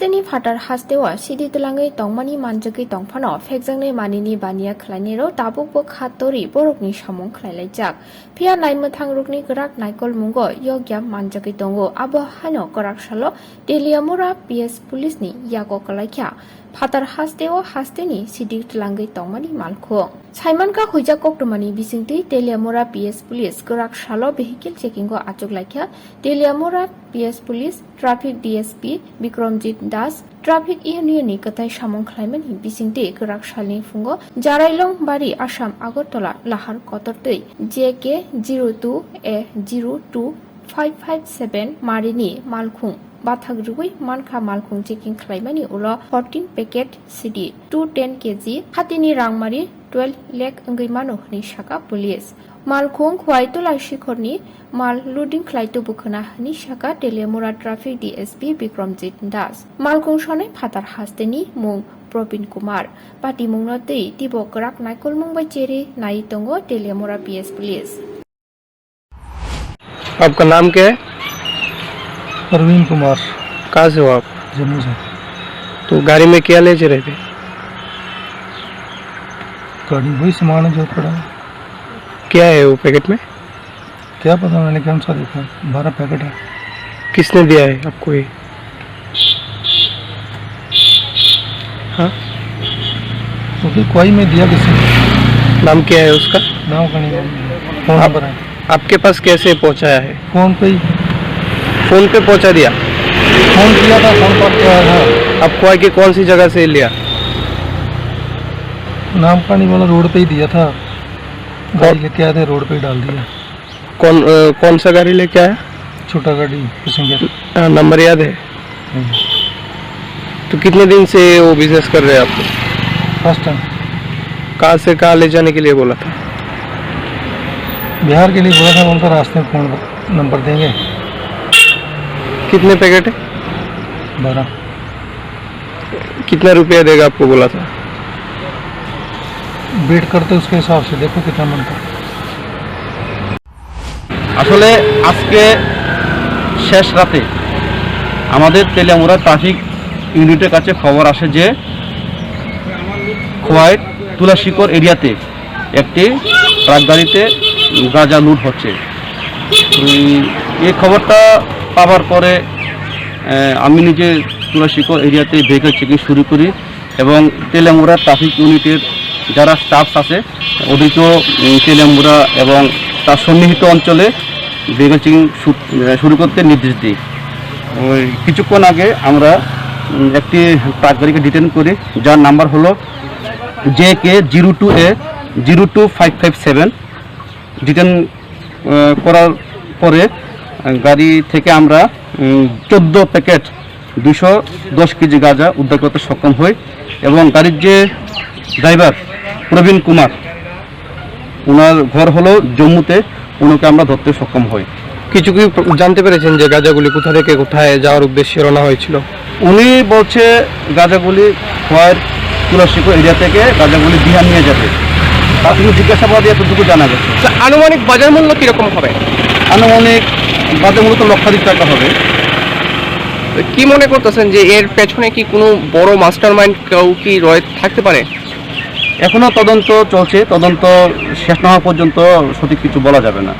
Hasteni Fatar Hastewa, Sidi Tulangai Tongmani Manjaki Tongpano, Fexangne Manini Bania Clanero, Tabuk Hatori, Borokni Shamon Clailajak, Pia Naimatang Rukni Garak Naikolmwng, Yogyam Manjaki Tongo, Abo Hano Garak Shalo, Teliamura PS Pulisni, Yago Kalakya, Fatar Hastewa Hasteni, Sidi Tulangai Tongmani Malko. Saimanka Hujakok Tomani Bisingti, Teliamura PS Police, Garak Shalo, Vehicle Checking go Achok Lakya, Teliamura PS Police, Traffic DSP, Bikromjit Das, Traffic Union Katai Shamon Climate, Bisingti, Garak Shalni Fungo, Jarailong Bari Assam Agartala, Lahar Kotortei, JK02A02557, Marini, Malkhung. Bathagrui Manka Malkhung checking Climani Ulo 14 packet CD 210 kg Hatini Rangmari 12 lakh Angimano Nishaka Police Malkhung Kwaitola Shikorni Mal Loading Klaito Bukana Nishaka Teliamura Traffic DSP Bikromjit Das Malkhung Shone Fatar Hasteni Mung Propin Kumar Pati Mungnote Tibo Garak Naikolmwng by Cherry Naitongo Teliamura PS Police. आपका नाम क्या है? परवीन कुमार। कहाँ से हो आप? जम्मू से। तो गाड़ी में क्या ले रहे थे? गाड़ी वही सामान है जो पड़ा है। क्या है वो पैकेट में? क्या पता, मैंने कौन सा देखा, 12 पैकेट है। किसने दिया है आपको ये? हाँ, तो कोई में दिया किसी ने। नाम क्या है उसका? नाम का नहीं, फोन नंबर है। आपके पास कैसे पहुंचाया है? फोन पे पहुंचा दिया? फोन किया था, फोन पर क्या है। आपको आके कौन सी जगह से लिया? नाम का नहीं बोला, रोड पे ही दिया था। गाड़ी लेके आए थे, रोड पे ही डाल दिया। कौन सा गाड़ी लेके आया? छोटा गाड़ी पैसेंजर। नंबर याद है? तो कितने दिन से वो बिजनेस कर रहे हैं आपको? First time. कहाँ से कहाँ ले जाने के लिए बोला था? बिहार के लिए बोला था, उनका रास्ते में फोन नंबर देंगे। कितने पैकेट है? 12। कितना रुपया देगा आपको बोला था? वेट करते उसके हिसाब से, देखो कितना बनता। আসলে আজকে শেষ রাতে আমাদের তেলিয়ামুরা ট্রাফিক ইউনিটের কাছে খবর আসে যে খোয়াই তুলাশিকর এরিয়াতে একটি ট্রাক গাড়িতে গাঁজা লুট হচ্ছে। এই খবরটা পাওয়ার পরে আমি নিজে তুলাশিকর এরিয়াতে ভেহিকল চেকিং শুরু করি এবং তেলিয়ামুরা ট্রাফিক ইউনিটের যারা স্টাফস আছে ওদেরকেও তেলিয়ামুরা এবং তার সন্নিহিত অঞ্চলে ভেহিকল চেকিং শুরু করতে নির্দেশ দিই। কিছুক্ষণ আগে আমরা একটি ট্রাক গাড়িকে ডিটেন করি, যার নাম্বার হলো JK02A02557। ডিটেন করার পরে গাড়ি থেকে আমরা 14 প্যাকেট 210 কেজি গাঁজা উদ্ধার করতে সক্ষম হই এবং গাড়ির যে ড্রাইভার প্রবীণ কুমার, ওনার ঘর হলো জম্মুতে, ওনাকে আমরা ধরতে সক্ষম হই। কিছু কি জানতে পেরেছেন যে গাঁজাগুলি কোথা থেকে কোথায় যাওয়ার উদ্দেশ্যে রওনা হয়েছিল? উনি বলছে গাঁজাগুলি খোয়ার তুলাশিকর এরিয়া থেকে গাঁজাগুলি বিহার নিয়ে যাবে। প্রাথমিক জিজ্ঞাসাবাদে এতটুকু জানা গেছে। আনুমানিক বাজার মূল্য কিরকম হবে? আনুমানিক বাজার মূল্য তো লক্ষাধিক টাকা হবে। কি মনে করতেছেন যে এর পেছনে কি কোনো বড় মাস্টার মাইন্ড কেউ কি থাকতে পারে? এখনো তদন্ত চলছে, তদন্ত শেষ না হওয়া পর্যন্ত সঠিক কিছু বলা যাবে না।